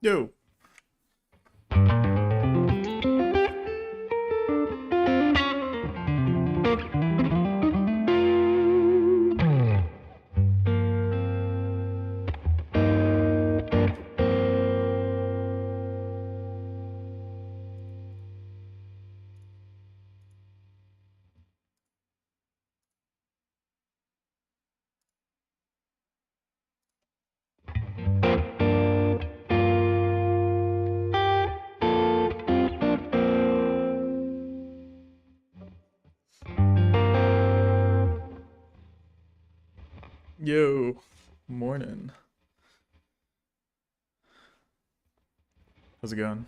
Yo. Yo. Morning. How's it going?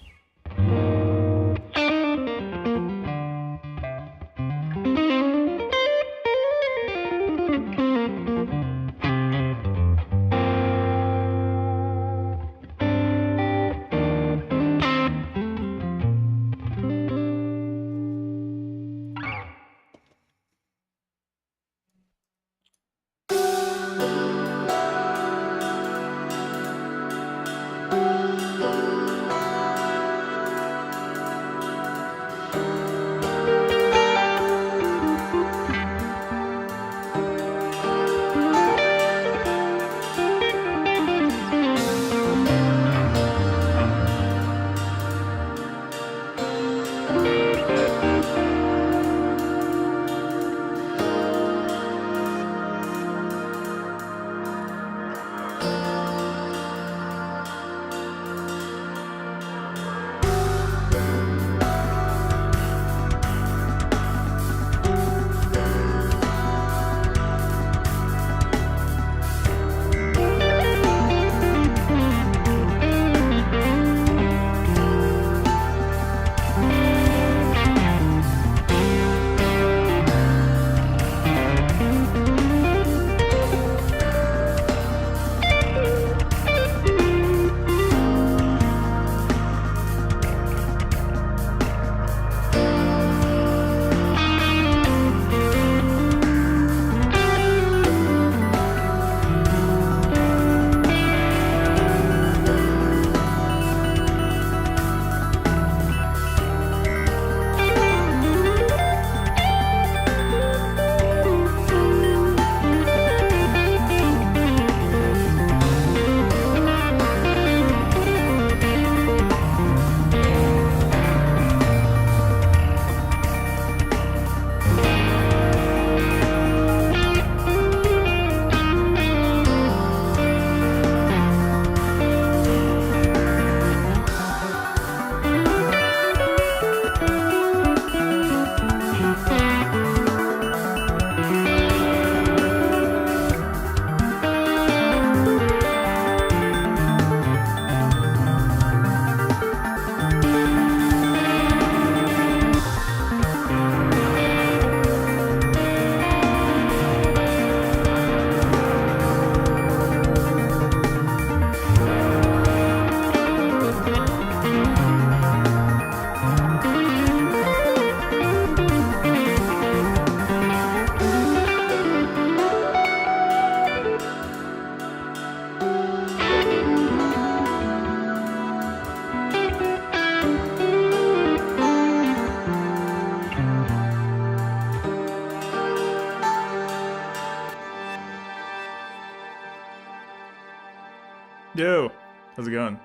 Yo. How's it going?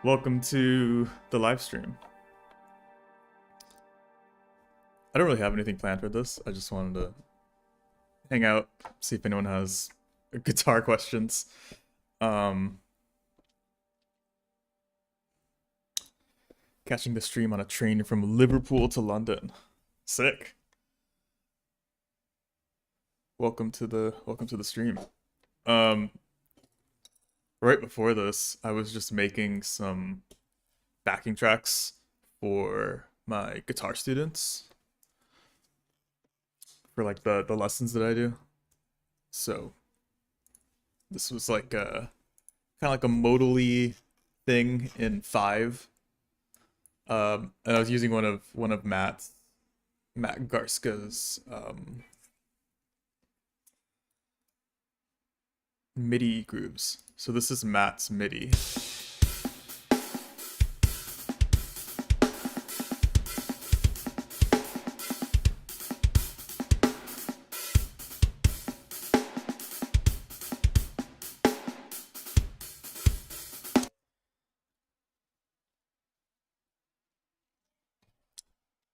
Welcome to the live stream. I don't really have anything planned for this. I just wanted to hang out, see if anyone has guitar questions. Catching the stream on a train from Liverpool to London. Sick. Welcome to the stream. Right before this, I was just making some backing tracks for my guitar students for like the lessons that I do. So this was like a kind of like a modally thing in 5. And I was using one of Matt Garska's MIDI grooves. So this is Matt's MIDI.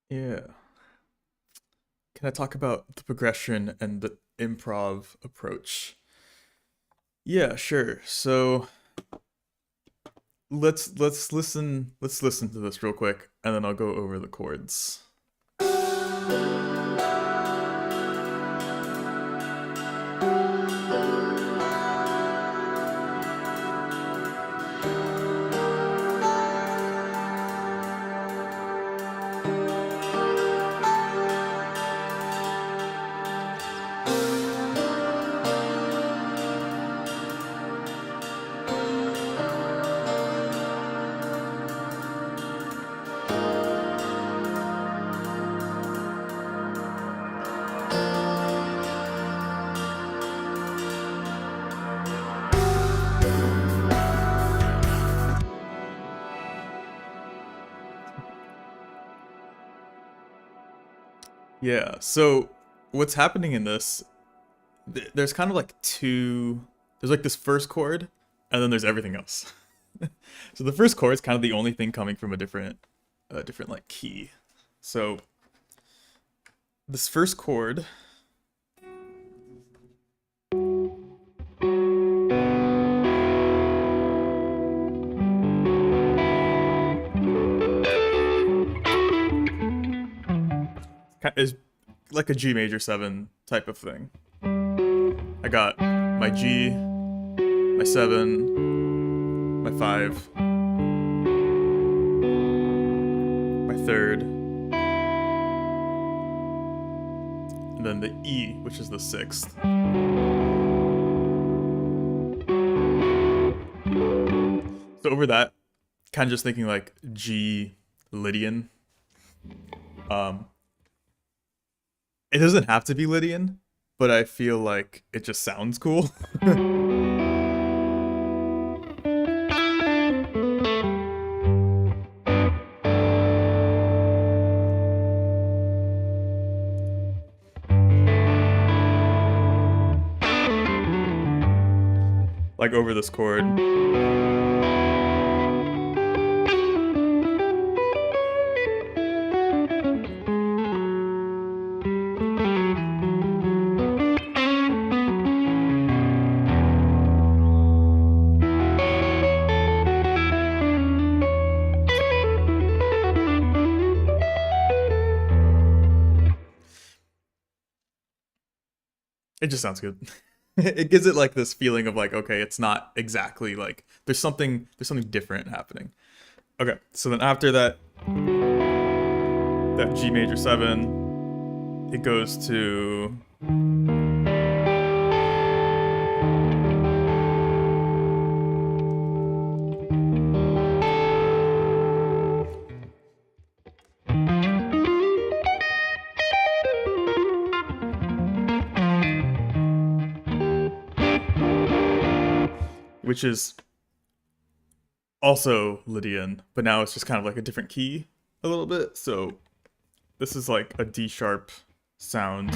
Yeah. Can I talk about the progression and the improv approach? Yeah, sure. So let's listen to this real quick and then I'll go over the chords. Yeah, so what's happening in this, there's kind of like there's like this first chord, and then there's everything else. So the first chord is kind of the only thing coming from a different like key. So this first chord is like a G major 7 type of thing. I got my G, my 7, my 5, my third, and then the E, which is the 6th. So over that, kind of just thinking like G Lydian. It doesn't have to be Lydian, but I feel like it just sounds cool. Like over this chord. It just sounds good. It gives it like this feeling of like, okay, it's not exactly like there's something different happening. Okay, so then after that G major 7, it goes to which is also Lydian, but now it's just kind of like a different key a little bit. So this is like a D sharp sound.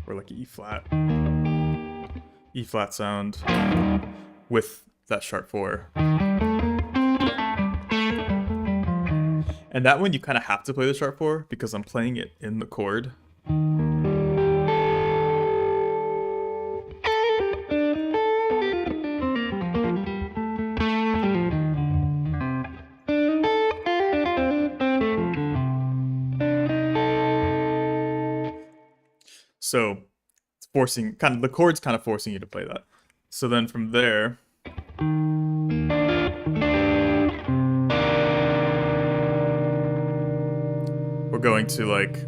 Or like E flat sound with that sharp 4. And that one you kind of have to play the sharp 4 because I'm playing it in the chord. So it's forcing, kind of, the chord's kind of forcing you to play that. So then from there, we're going to like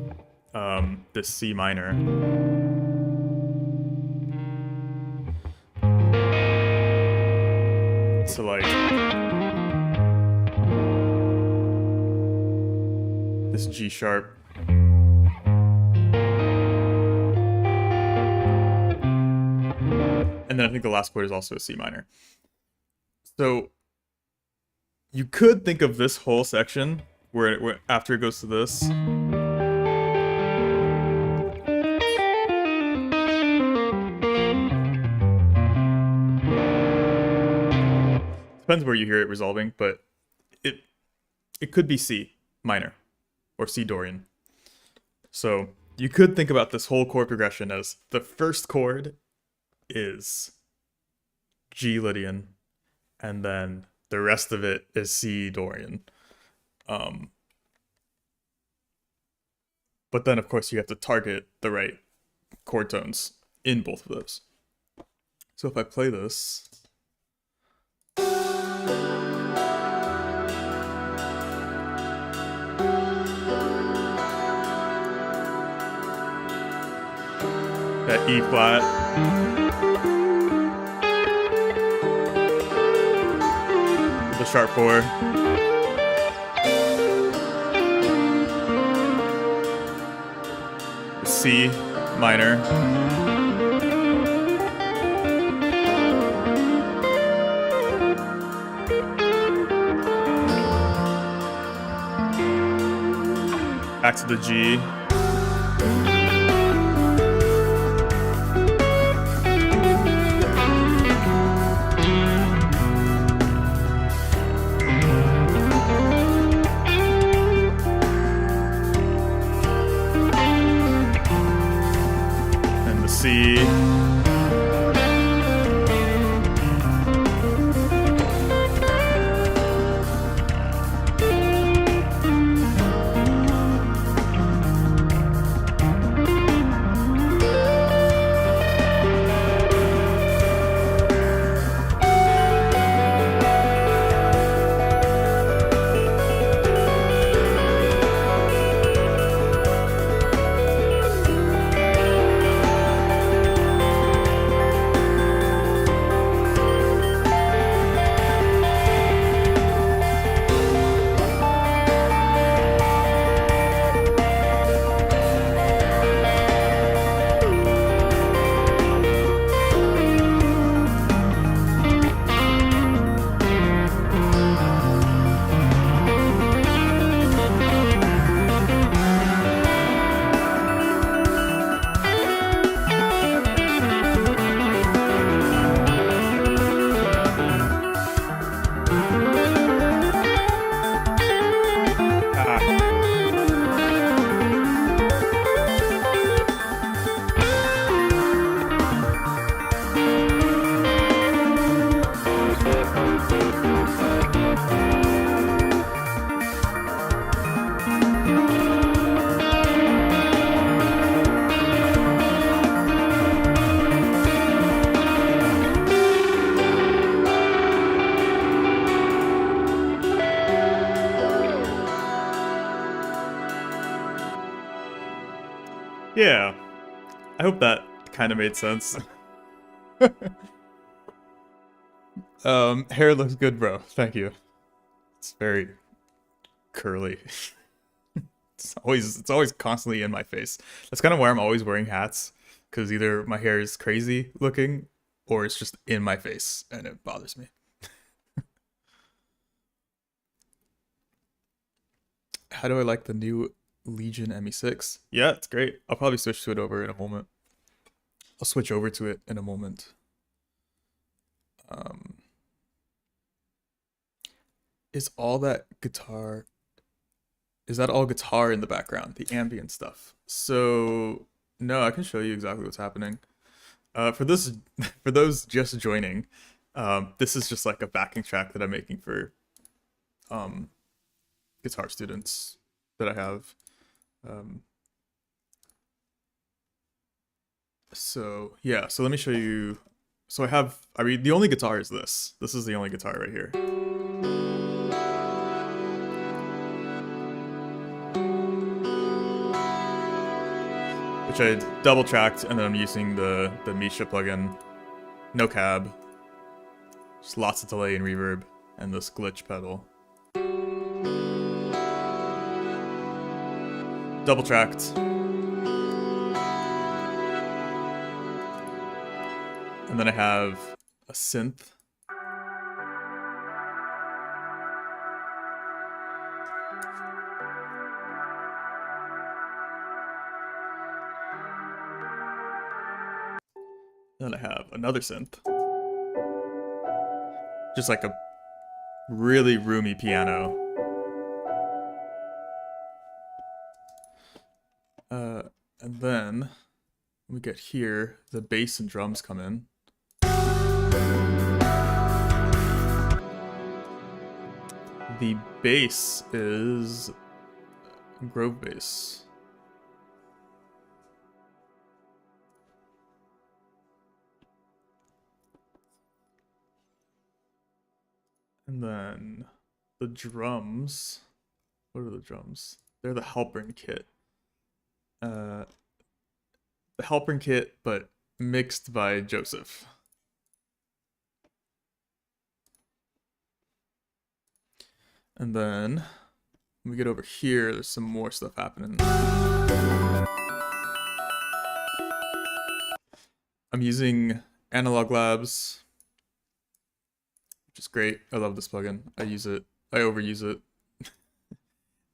this C minor. So like this G sharp. And then I think the last chord is also a C minor. So you could think of this whole section where after it goes to this. Depends where you hear it resolving, but it it could be C minor or C Dorian. So you could think about this whole chord progression as the first chord is G Lydian, and then the rest of it is C Dorian. But then, of course, you have to target the right chord tones in both of those. So if I play this, that E flat, the sharp 4, C minor, back to the G, and the C, yeah. I hope that kind of made sense. Hair looks good, bro. Thank you. It's very curly. It's always constantly in my face. That's kind of why I'm always wearing hats, because either my hair is crazy looking or it's just in my face and it bothers me. How do I like the new Legion ME6? Yeah, it's great. I'll probably switch to it over in a moment. I'll switch over to it in a moment. Is all that guitar? Is that all guitar in the background? The ambient stuff. So no, I can show you exactly what's happening. For this, for those just joining, this is just like a backing track that I'm making for guitar students that I have. So yeah, so let me show you. So I mean, the only guitar is this. This is the only guitar right here. Which I double tracked, and then I'm using the Misha plugin. No cab. Just lots of delay and reverb, and this glitch pedal. Double tracked. And then I have a synth. Then I have another synth. Just like a really roomy piano. And then we get here, the bass and drums come in. The bass is Grove bass. And then the drums. What are the drums? They're the Halpern kit. The Halpern kit, but mixed by Joseph. And then when we get over here, there's some more stuff happening. I'm using Analog Labs, which is great. I love this plugin. I use it. I overuse it.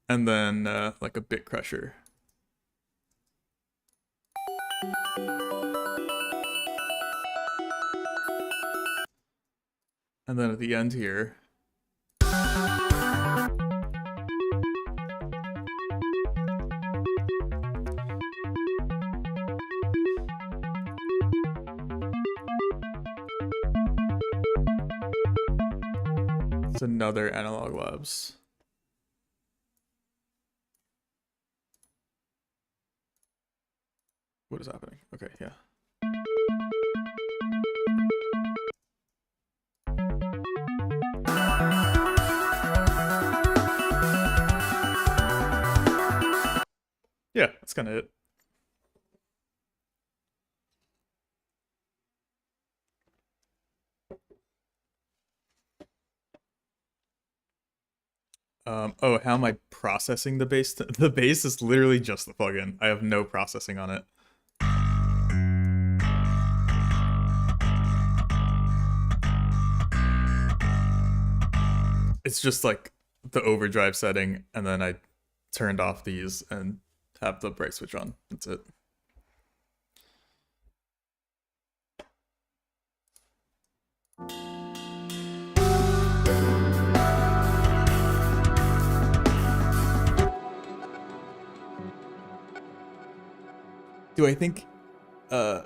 And then like a bit crusher. And then at the end here, it's another Analog Labs. What is happening? Okay, yeah. Yeah, that's kind of it. Oh, how am I processing the bass? The bass is literally just the plugin. I have no processing on it. It's just like the overdrive setting, and then I turned off these and have the bright switch on. That's it. Do I think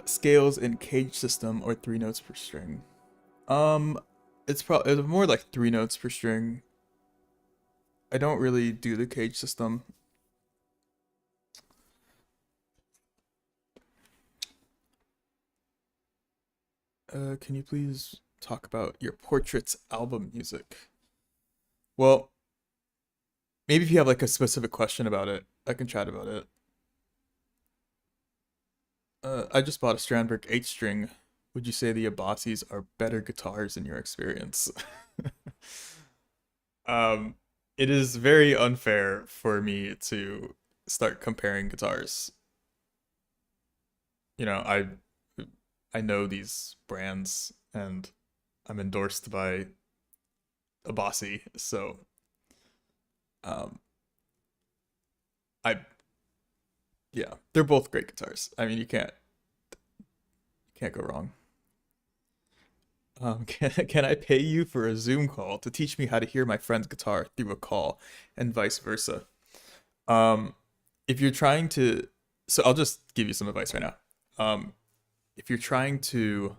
scales in cage system or 3 notes per string? It's probably more like 3 notes per string. I don't really do the cage system. Can you please talk about your Portraits album music? Well, maybe if you have like a specific question about it, I can chat about it. I just bought a Strandberg 8 string. Would you say the Abasis are better guitars in your experience? um, it is very unfair for me to start comparing guitars. You know, I know these brands and I'm endorsed by Abasi, so um, I yeah, they're both great guitars. I mean, you can't go wrong. Can I pay you for a Zoom call to teach me how to hear my friend's guitar through a call, and vice versa? Um, if you're trying to, so I'll just give you some advice right now. If you're trying to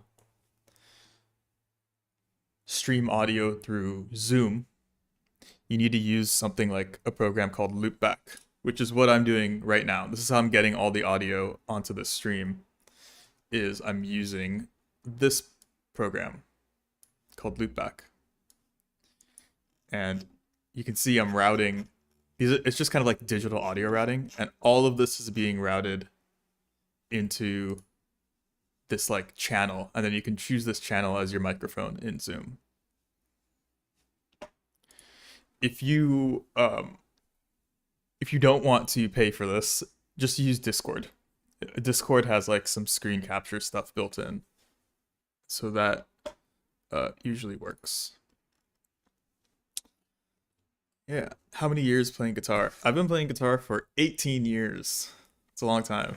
stream audio through Zoom, you need to use something like a program called Loopback, which is what I'm doing right now. This is how I'm getting all the audio onto the stream, is I'm using this program called Loopback. And you can see I'm routing these. It's just kind of like digital audio routing, and all of this is being routed into this like channel, and then you can choose this channel as your microphone in Zoom. If you don't want to pay for this, just use Discord. Discord has like some screen capture stuff built in, so that usually works. Yeah. How many years playing guitar? I've been playing guitar for 18 years. It's a long time.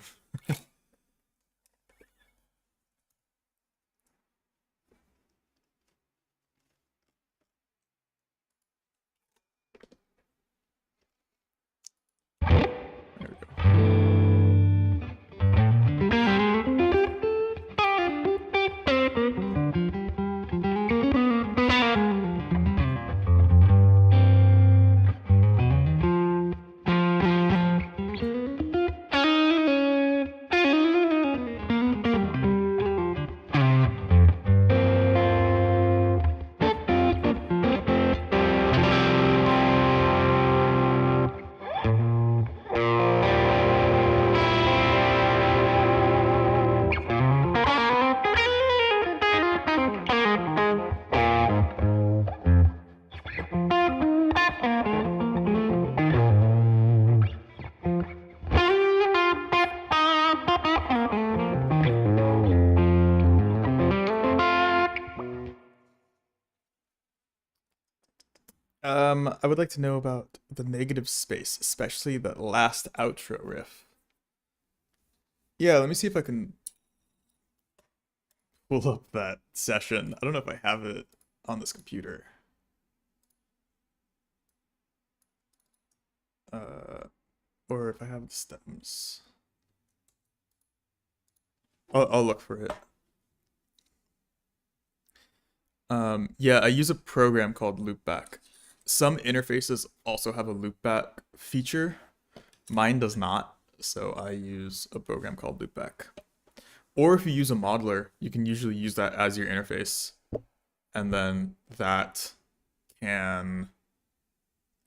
I would like to know about the negative space, especially that last outro riff. Yeah, let me see if I can pull up that session. I don't know if I have it on this computer. Uh, or if I have the stems. I'll look for it. Yeah, I use a program called Loopback. Some interfaces also have a loopback feature. Mine does not, so I use a program called Loopback. Or if you use a modeler, you can usually use that as your interface, and then that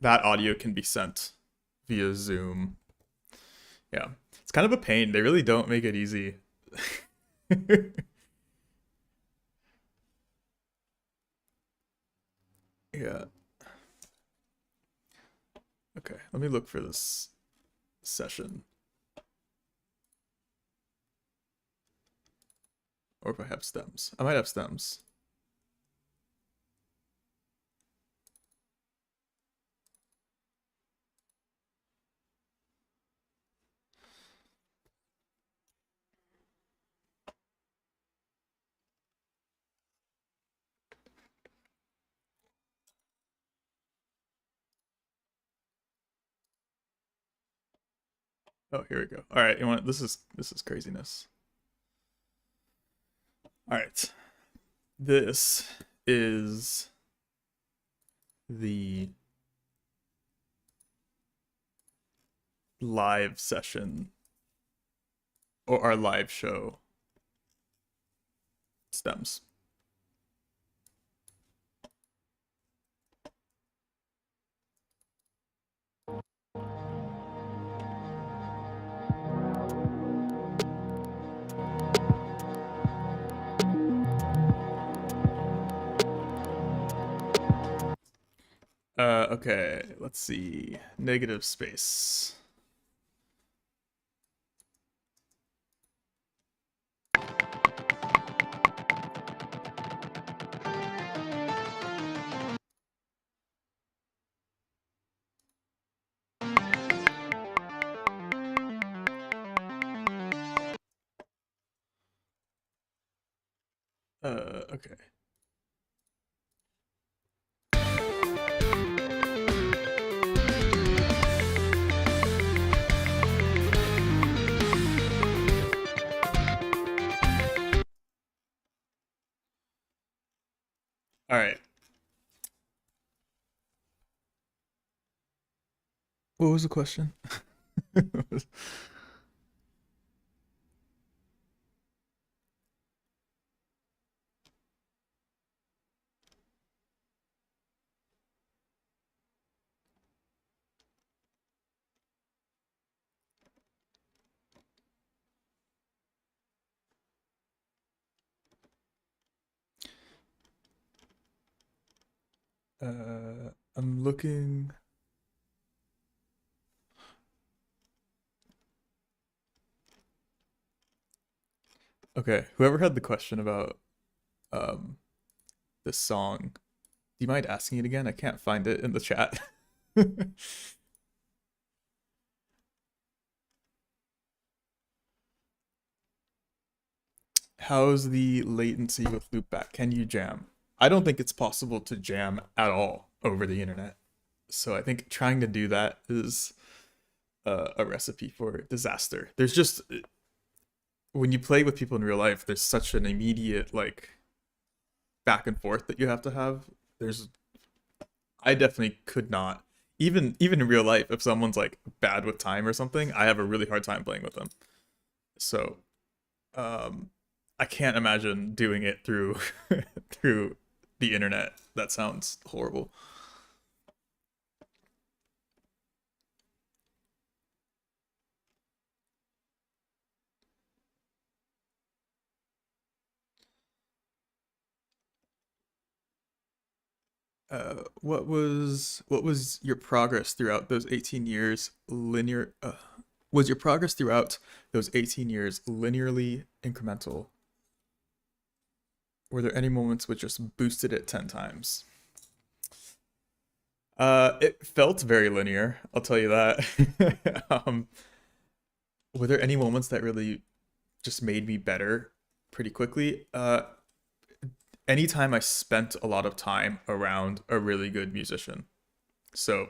audio can be sent via Zoom. Yeah, it's kind of a pain. They really don't make it easy. Yeah. Okay, let me look for this session. Or if I have stems. I might have stems. Oh, here we go. All right, you want this is craziness. All right. This is the live session or our live show stems. Okay, let's see. Negative space. Okay. All right. What was the question? I'm looking. Okay, whoever had the question about um this song, do you mind asking it again? I can't find it in the chat. How's the latency with loopback? Can you jam? I don't think it's possible to jam at all over the internet. So I think trying to do that is a recipe for disaster. There's just when you play with people in real life, there's such an immediate like back and forth that you have to have. There's I definitely could not even in real life if someone's like bad with time or something, I have a really hard time playing with them. So um I can't imagine doing it through through the internet. That sounds horrible. What was your progress throughout those 18 years linear was your progress throughout those 18 years linearly incremental? Were there any moments which just boosted it 10 times? It felt very linear, I'll tell you that. Were there any moments that really just made me better pretty quickly? Anytime I spent a lot of time around a really good musician. So,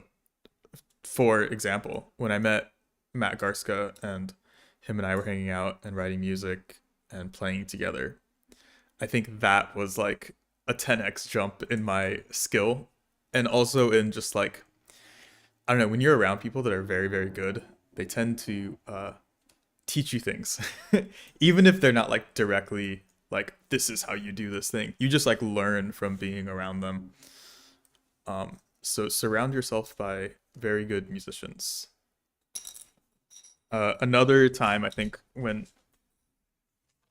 for example, when I met Matt Garska and him and I were hanging out and writing music and playing together, I think that was like a 10x jump in my skill and also in just like, I don't know, when you're around people that are very, very good, they tend to teach you things. Even if they're not like directly like, this is how you do this thing. You just like learn from being around them. So surround yourself by very good musicians. Another time I think when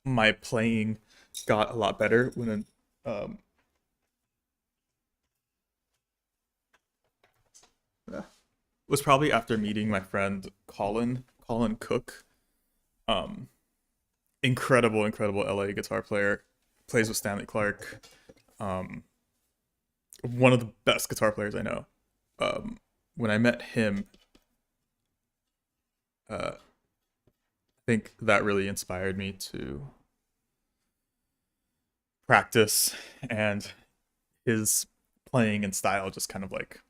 my playing got a lot better when was probably after meeting my friend Colin Cook. Um, incredible LA guitar player, plays with Stanley Clarke. Um, one of the best guitar players I know. When I met him, I think that really inspired me to practice, and his playing and style just kind of like,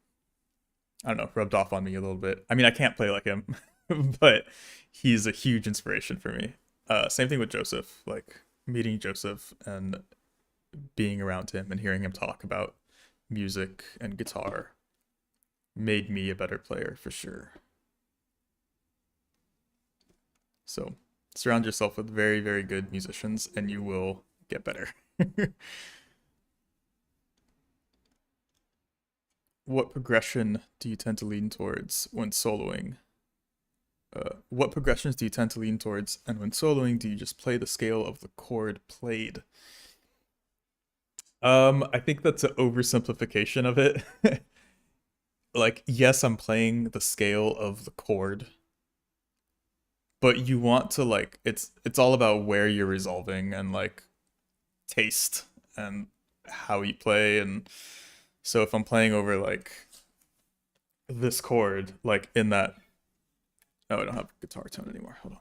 I don't know, rubbed off on me a little bit. I mean, I can't play like him, but he's a huge inspiration for me. Same thing with Joseph, like meeting Joseph and being around him and hearing him talk about music and guitar made me a better player for sure. So surround yourself with very, very good musicians and you will get better. What progression do you tend to lean towards when soloing? What progressions do you tend to lean towards, and when soloing, do you just play the scale of the chord played? I think that's an oversimplification of it. Like, yes, I'm playing the scale of the chord, but you want to like it's all about where you're resolving and like taste and how you play. And so if I'm playing over like this chord, like in that, oh, I don't have guitar tone anymore. Hold on.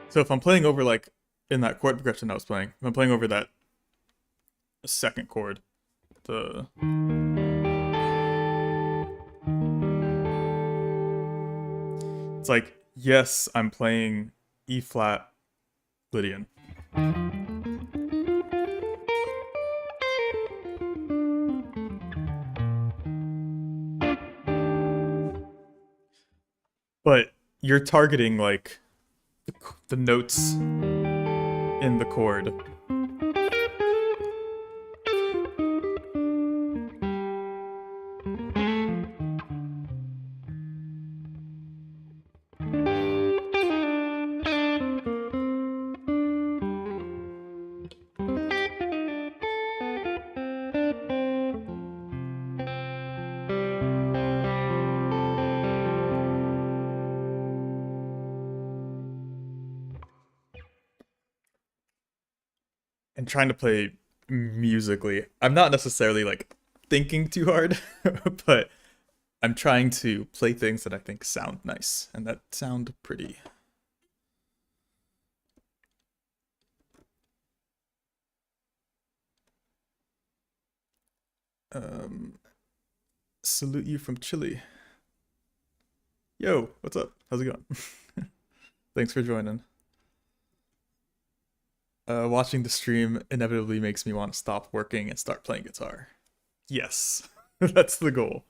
So if I'm playing over like in that chord progression I was playing, if I'm playing over that second chord, the it's like, yes, I'm playing E flat Lydian. But you're targeting like the notes in the chord. And trying to play musically. I'm not necessarily like thinking too hard, but I'm trying to play things that I think sound nice and that sound pretty. Salute you from Chile. Yo, what's up? How's it going? Thanks for joining. Watching the stream inevitably makes me want to stop working and start playing guitar. Yes, that's the goal.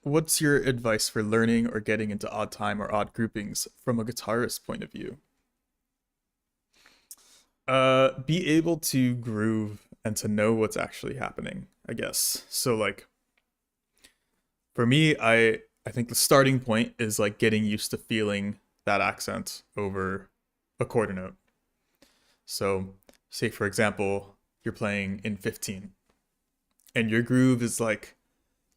what's your advice for learning or getting into odd time or odd groupings from a guitarist point of view? Be able to groove and to know what's actually happening, I guess. So like for me, I think the starting point is like getting used to feeling that accent over a quarter note. So, say for example, you're playing in 15 and your groove is like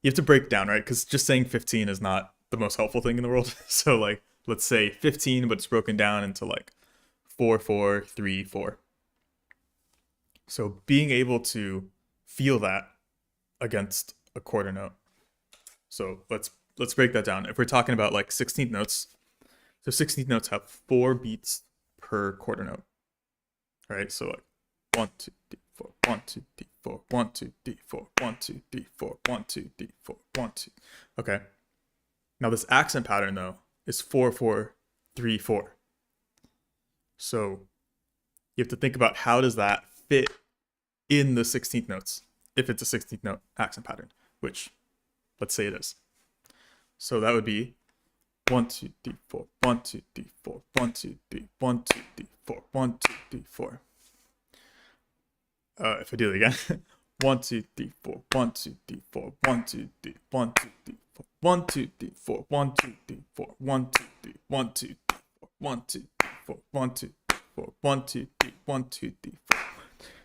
you have to break down, right? Cuz just saying 15 is not the most helpful thing in the world. So like let's say 15 but it's broken down into like 4 4 3 4. So being able to feel that against a quarter note. So let's break that down. If we're talking about like 16th notes, so 16th notes have 4 beats per quarter note, right? So like 1 2 D4, 1 2 D4, 1 2 D4, 1 2 D4, 1 2 D4, 1 2. Okay. Now this accent pattern though is 4 4 3 4. So you have to think about how does that fit in the 16th notes if it's a 16th note accent pattern, which let's say it is. So that would be 1 2 D4, 1 2 D4, 1 2 D, 1 2 D4, 1 2 D4. If I do it again, 1 2 D4, 1 2 D4, 1 2 D, 1 2 D4, 1 2 D4, 1 2 D4, 1 2 D, 1 2 D4, 1 2 D4, 1 2 D4, 1 2 D, 1 2 D4,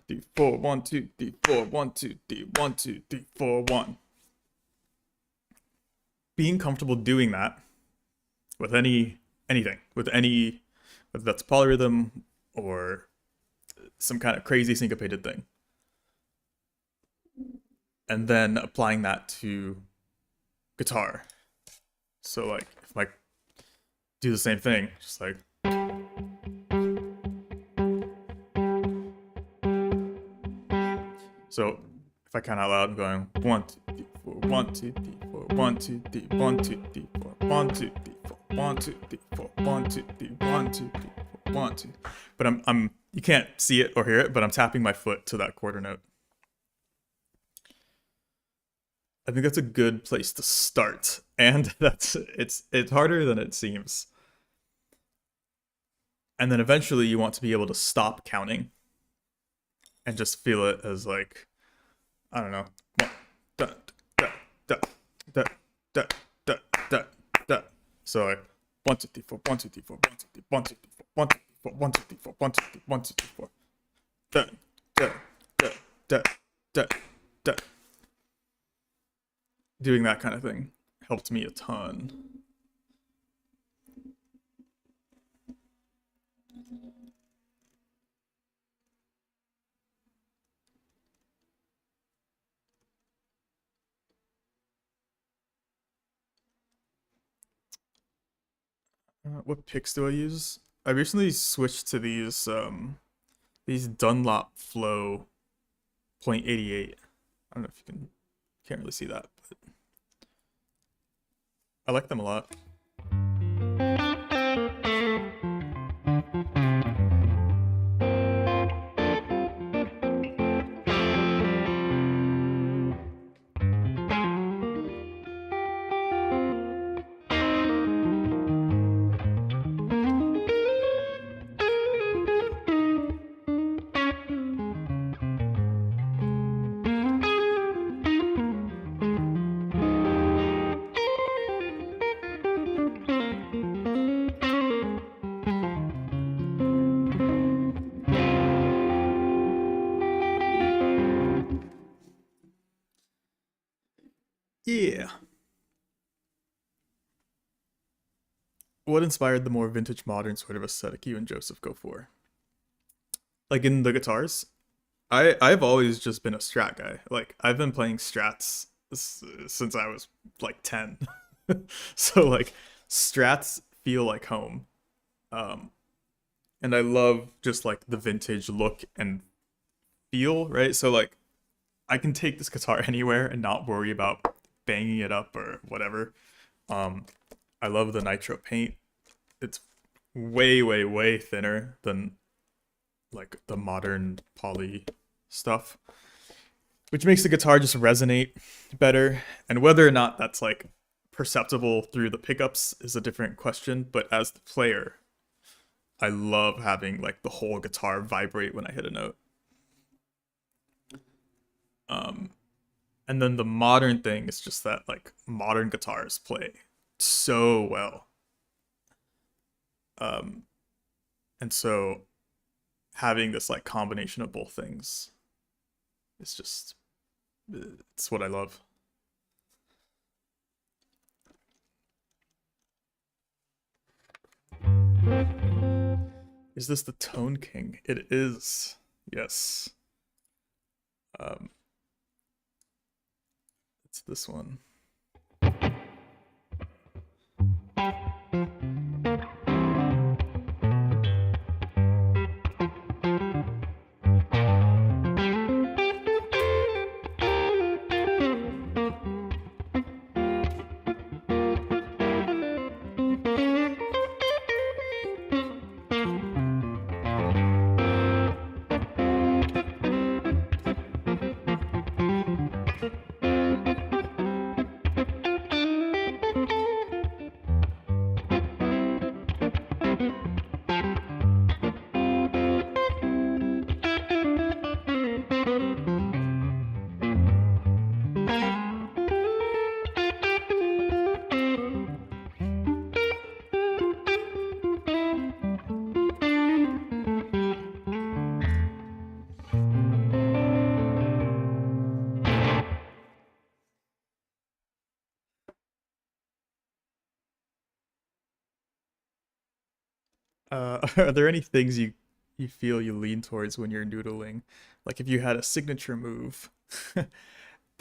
D4, 1 2 D4, 1 2 D, 1 2 D4, 1. Being comfortable doing that with anything, with any, whether that's polyrhythm or some kind of crazy syncopated thing, and then applying that to guitar. So like if I do the same thing, just like so if I count out loud, I'm going 1 2 D4, 1 2 D4, 1 2 D, 1 2 D4, 1 2 D4, 1 2 D4, 1 2 D, 1 2 D4, 1 2. But I'm you can't see it or hear it, but I'm tapping my foot to that quarter note. I think that's a good place to start, and it's harder than it seems. And then eventually you want to be able to stop counting and just feel it as like, I don't know, da, da, da, da, da, da, da, da. So like 1 2 D4, 1 2 D4, 1 2 D, 1 2 D4, 1 2 D4, 1 2 D4, 1 2 D, 1 2 D4. Da, da, da, da, da, da. Doing that kind of thing helped me a ton. What picks do I use? I recently switched to these Dunlop Flow .88. I don't know if you can't really see that, but I like them a lot. Yeah. What inspired the more vintage modern sort of aesthetic you and Joseph go for? Like in the guitars, I've always just been a Strat guy. Like I've been playing Strats since I was like 10. So like Strats feel like home. Um and I love just like the vintage look and feel, right? So like I can take this guitar anywhere and not worry about banging it up or whatever. Um I love the nitro paint. It's way, way, way thinner than like the modern poly stuff, which makes the guitar just resonate better. And whether or not that's like perceptible through the pickups is a different question, but as the player, I love having like the whole guitar vibrate when I hit a note. And then the modern thing is just that like modern guitars play so well. And so having this like combination of both things is just, it's what I love. Is this the Tone King? It is. Yes. It's this one. Are there any things you feel you lean towards when you're noodling? Like if you had a signature move.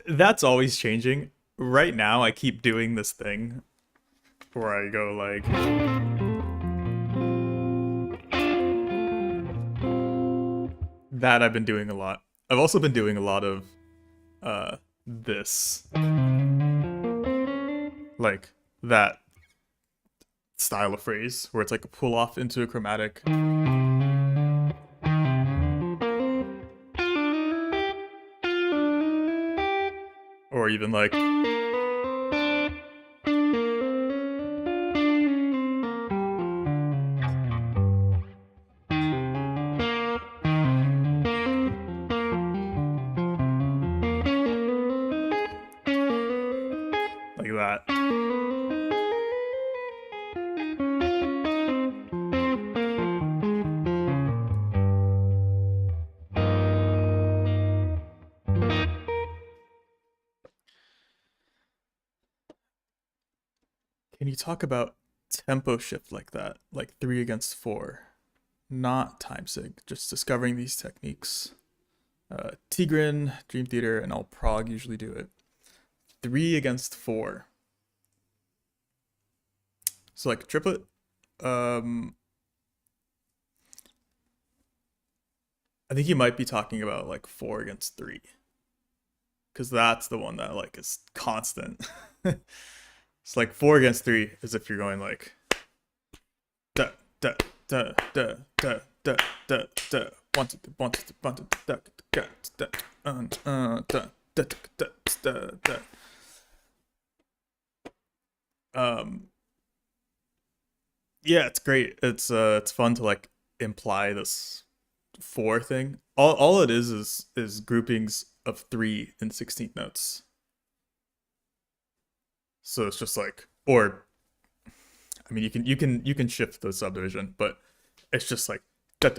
That's always changing. Right now I keep doing this thing where I go like that. I've been doing a lot. I've also been doing a lot of this, like that style of phrase where it's like a pull off into a chromatic. Or even like that. Can you talk about tempo shift like that, like 3 against 4? Not time sig, just discovering these techniques. Tigran, Dream Theater, and All Prague usually do it. 3 against 4. So like triplet. I think you might be talking about like 4 against 3. Because that's the one that like is constant. It's like 4 against 3 is if you're going like da da da da da da da da wanted da da da da da. Yeah, it's great. It's fun to like imply this 4 thing. All it is groupings of 3 in 16th notes. So it's just like, or I mean, you can shift the subdivision, but it's just like yeah.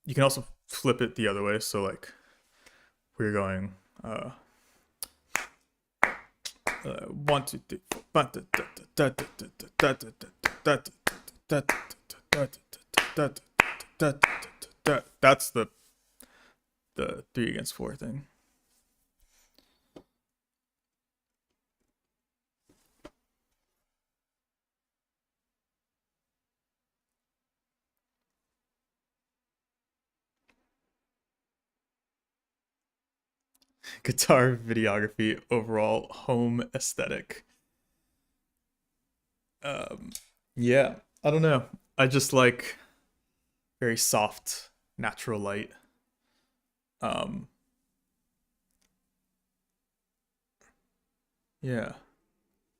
You can also flip it the other way, so like we're going 1 2 3 4 that's the 3 against 4 thing. Guitar videography, overall home aesthetic. Yeah, I don't know. I just like very soft, natural light. Um, yeah.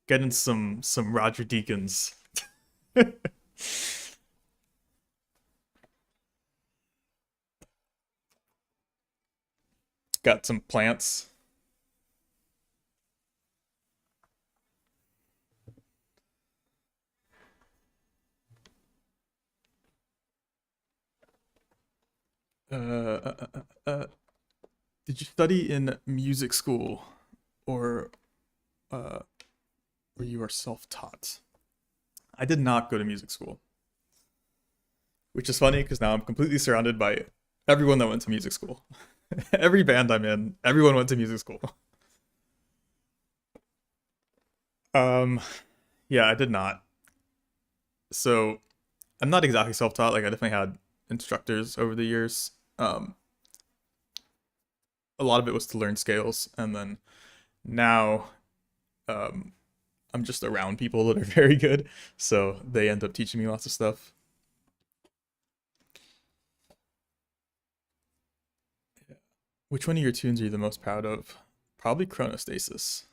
Getting some Roger Deakins. Got some plants. Uh, uh, uh, uh, did you study in music school, or uh, or you are self-taught? I did not go to music school, which is funny because now I'm completely surrounded by everyone that went to music school. Every band I'm in, everyone went to music school. Um, yeah, I did not. So I'm not exactly self-taught. Like I definitely had instructors over the years. Um, a lot of it was to learn scales, and then now um, I'm just around people that are very good, so they end up teaching me lots of stuff. Which one of your tunes are you the most proud of? Probably Chronostasis.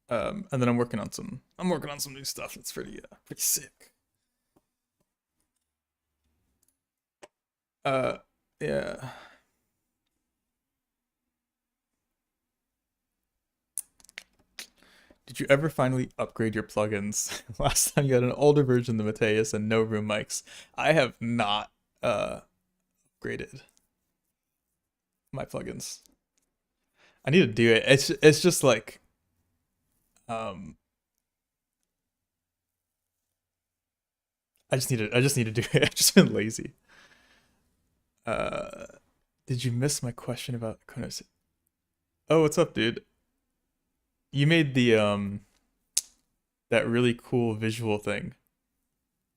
And then I'm working on some new stuff that's pretty sick. Uh, yeah. Did you ever finally upgrade your plugins? Last time you had an older version of Mateus and no room mics. I have not upgraded my plugins. I need to do it. It's just like um I just need to do it. I've just been lazy. Uh did you miss my question about Kronos? Oh, what's up, dude? You made the that really cool visual thing.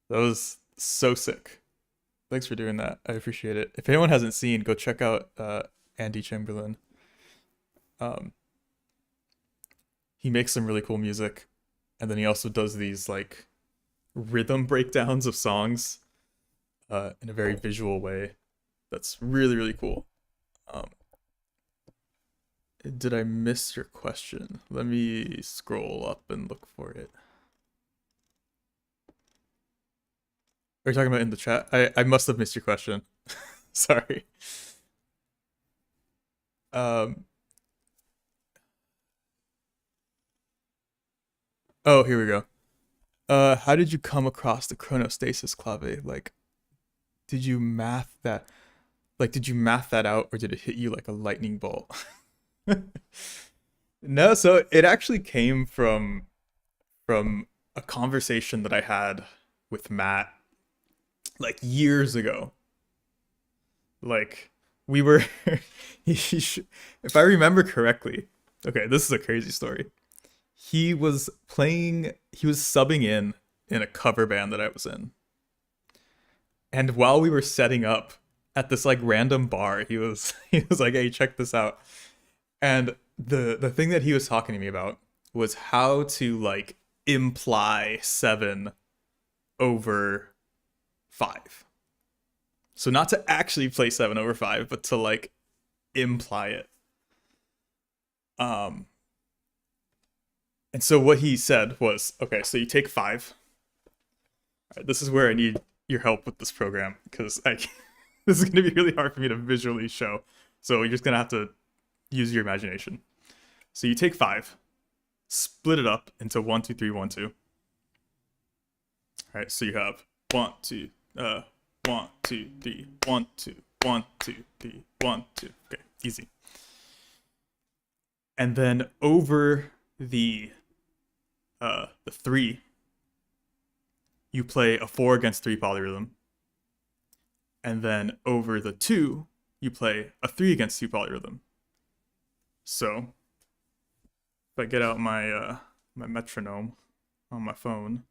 That was so sick. Thanks for doing that. I appreciate it. If anyone hasn't seen, go check out Andy Chamberlain. Um he makes some really cool music, and then he also does these like rhythm breakdowns of songs in a very visual way. That's really cool. Um, did I miss your question? Let me scroll up and look for it. Are you talking about in the chat? I must have missed your question. Sorry. Um, oh, here we go. How did you come across the chronostasis clave? Like, did you math that? Like, did you math that out, or did it hit you like a lightning bolt? No, so it actually came from a conversation that I had with Matt like years ago. Like we were, if I remember correctly. Okay, this is a crazy story. He was subbing in a cover band that I was in, and while we were setting up at this like random bar, he was like, "Hey, check this out." And the thing that he was talking to me about was how to like imply 7/5. So not to actually play 7/5, but to like imply it. Um, and so what he said was, okay, so you take 5. All right, this is where I need your help with this program because I this is gonna be really hard for me to visually show. So you're just gonna have to use your imagination. So you take 5, split it up into 1 2 3 1 2. All right, so you have 1 2 1 2 3 1 2 1 2 3 1 2. Okay, easy. And then over the 3, you play a 4 against 3 polyrhythm, and then over the 2, you play a 3 against 2 polyrhythm. So if I get out my metronome on my phone,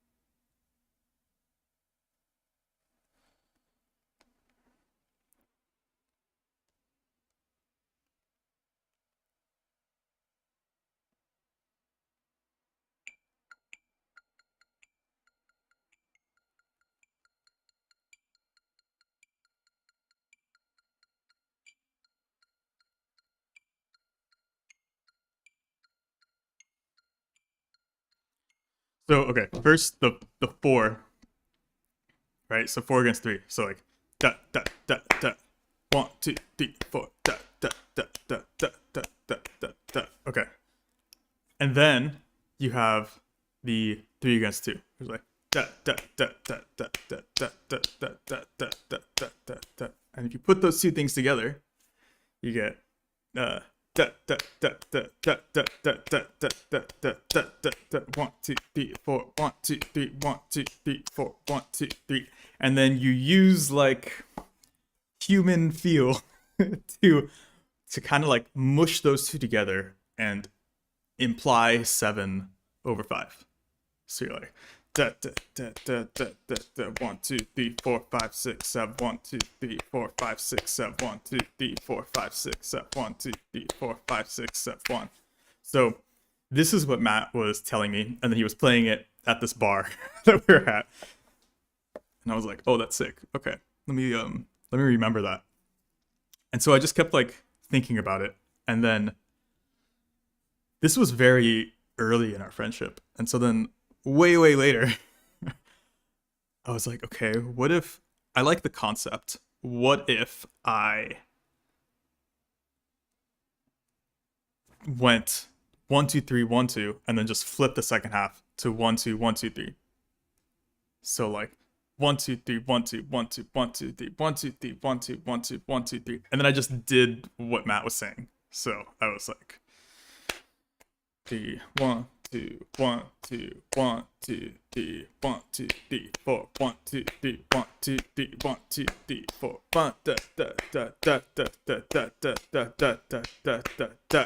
So okay, first the four, right? So 4 against 3. So like da da da da. 1, 2, 3, 4. Da da da da da da da da da. Okay, and then you have the 3 against 2. It's like da da da da da da da da da da da da da da da. And if you put those two things together, you get da da da da da da da da da da da da da da 1 2 3 4 1 2 3 1 2 3 4 1 2 3, and then you use like human feel to kind of like mush those two together and imply 7 over 5. So you're like da da da da da da da 1 2 3 4 5 6 7 1 2 3 4 5 6 7 1 2 3 4 5 6 7 1 2 3 4 5 6 7 1. So this is what Matt was telling me, and then he was playing it at this bar that we were at, and I was like, oh, that's sick. Okay, let me remember that. And so I just kept like thinking about it, and then this was very early in our friendship, and so then way later I was like, okay, what if I like the concept, what if I went 1 2 3 1 2 and then just flip the second half to 1 2 1 2 3. So like 1 2 3 1 2 1 2 1 2 3 1 2 3 1 2 1 2 1 2 3, and then I just did what Matt was saying. So I was like 3 1 2 1 2 1 2 3 1 2 3 4 1 2 3 1 2 3 1 2 3 4 1 da da da da da da da da da da da da da.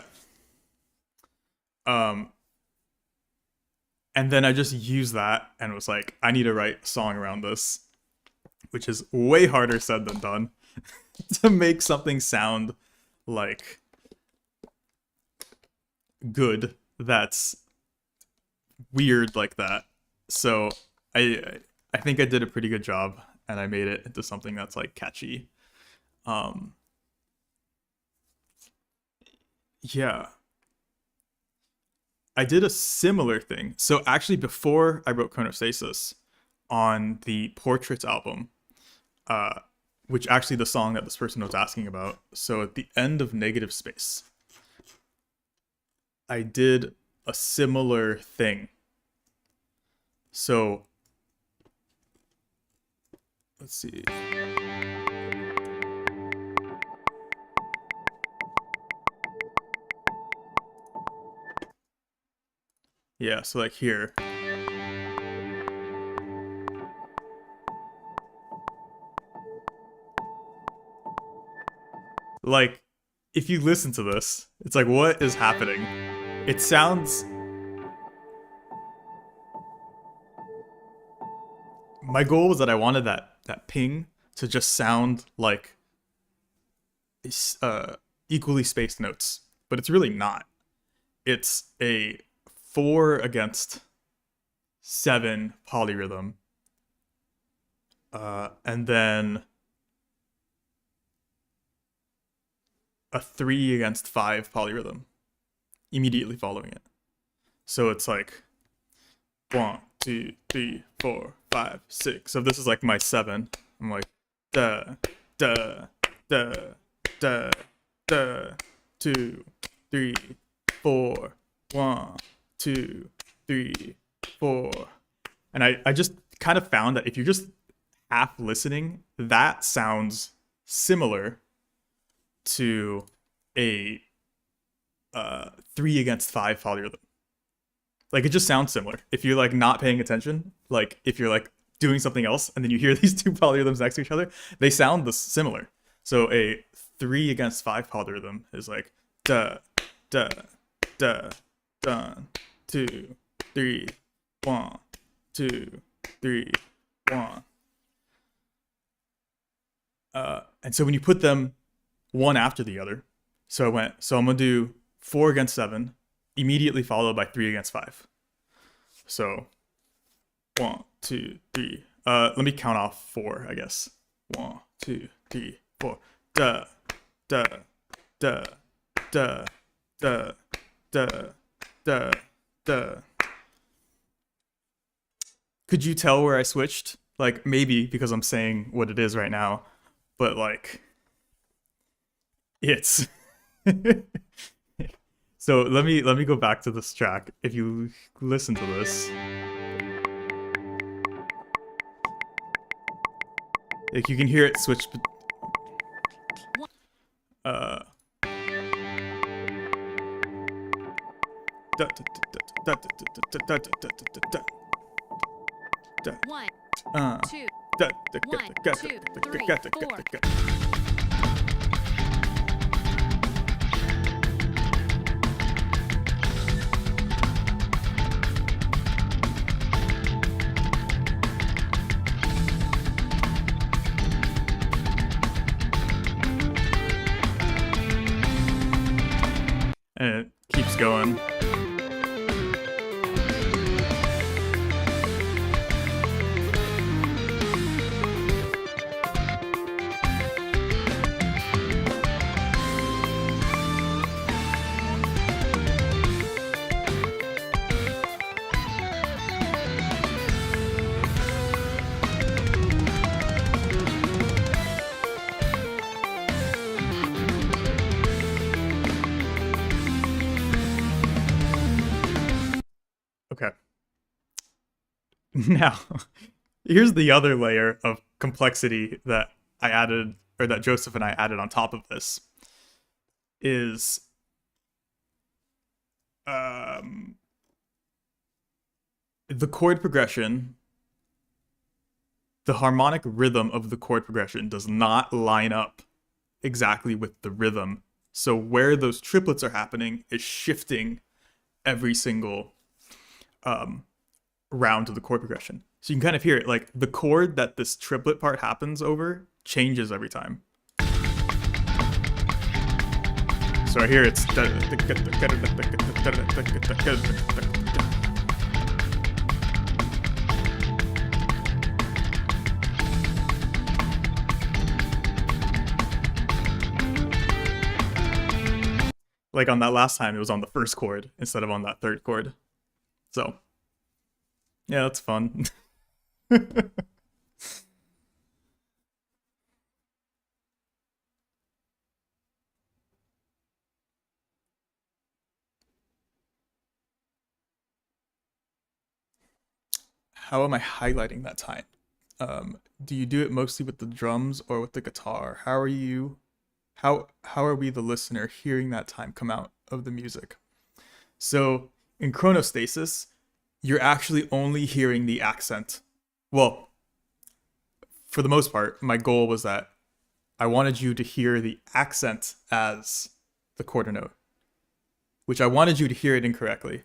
And then I just used that and was like, I need to write a song around this, which is way harder said than done. To make something sound like good that's weird like that. So I think I did a pretty good job, and I made it into something that's like catchy. Yeah. I did a similar thing. So actually, before I wrote Chronostasis on the Portraits album, uh, which actually the song that this person was asking about. So at the end of Negative Space, I did a similar thing. So let's see. Yeah, so like here. Like, if you listen to this, it's like, what is happening? It sounds... My goal was that I wanted that ping to just sound like equally spaced notes, but it's really not. It's a 4 against 7 polyrhythm, and then a 3 against 5 polyrhythm immediately following it. So it's like 1 2 3 4 5 6. So this is like my 7. I'm like da da da da da 2 3 4 1 2 3 4. And I just kind of found that if you're just half listening, that sounds similar to a 3 against 5 polyrhythm. Like, it just sounds similar. If you're like not paying attention, like if you're like doing something else and then you hear these two polyrhythms next to each other, they sound similar. So a 3 against 5 polyrhythm is like da da da da 2 3 1 2 3 1. And so when you put them one after the other, so I'm gonna do 4 against 7, immediately followed by 3 against 5. So 1 2 3. Let me count off 4, I guess. 1 2 3 4. Da da da da da da da da. Could you tell where I switched? Like maybe because I'm saying what it is right now, but like it's so let me go back to this track. If you listen to this, like you can hear it switch. Uh, One, uh, two, one, two, three, four. and it keeps going. Okay. Now, here's the other layer of complexity that I added, or that Joseph and I added on top of this, is the chord progression, the harmonic rhythm of the chord progression does not line up exactly with the rhythm. So where those triplets are happening is shifting every single round of the chord progression. So you can kind of hear it, like the chord that this triplet part happens over changes every time. So here it's like on that last time it was on the first chord instead of on that third chord. So yeah, that's fun. How am I highlighting that time? Do you do it mostly with the drums or with the guitar? How are we the listener hearing that time come out of the music? So in chronostasis, you're actually only hearing the accent. Well, for the most part, my goal was that I wanted you to hear the accent as the quarter note, which I wanted you to hear it incorrectly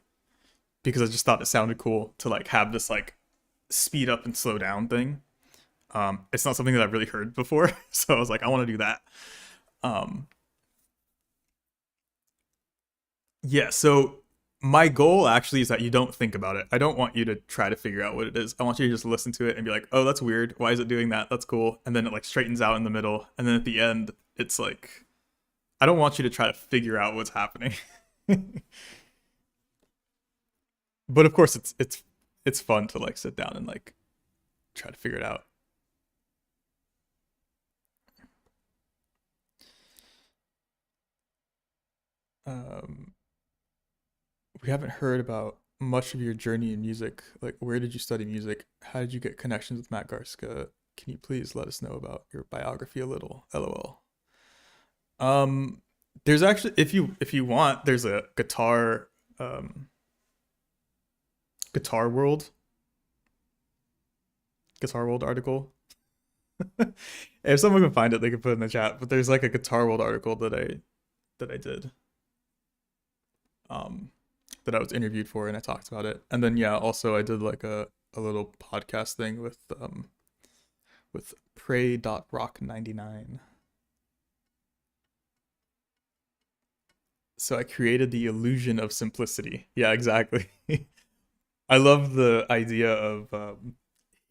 because I just thought it sounded cool to like have this like speed up and slow down thing. It's not something that I've really heard before, so I was like, I want to do that. Yeah, so my goal actually is that you don't think about it. I don't want you to try to figure out what it is. I want you to just listen to it and be like, "Oh, that's weird. Why is it doing that? That's cool." And then it like straightens out in the middle, and then at the end, it's like I don't want you to try to figure out what's happening. But of course it's fun to like sit down and like try to figure it out. Um we haven't heard about much of your journey in music. Like, where did you study music? How did you get connections with Matt Garska? Can you please let us know about your biography a little? LOL. Um, there's actually, if you want, there's a um, guitar world, guitar world article. If someone can find it, they can put it in the chat. But there's like a guitar world article that I did. Um, that I was interviewed for and I talked about it. And then yeah, also I did like a little podcast thing with Pray.rock99. So I created the illusion of simplicity. Yeah, exactly. I love the idea of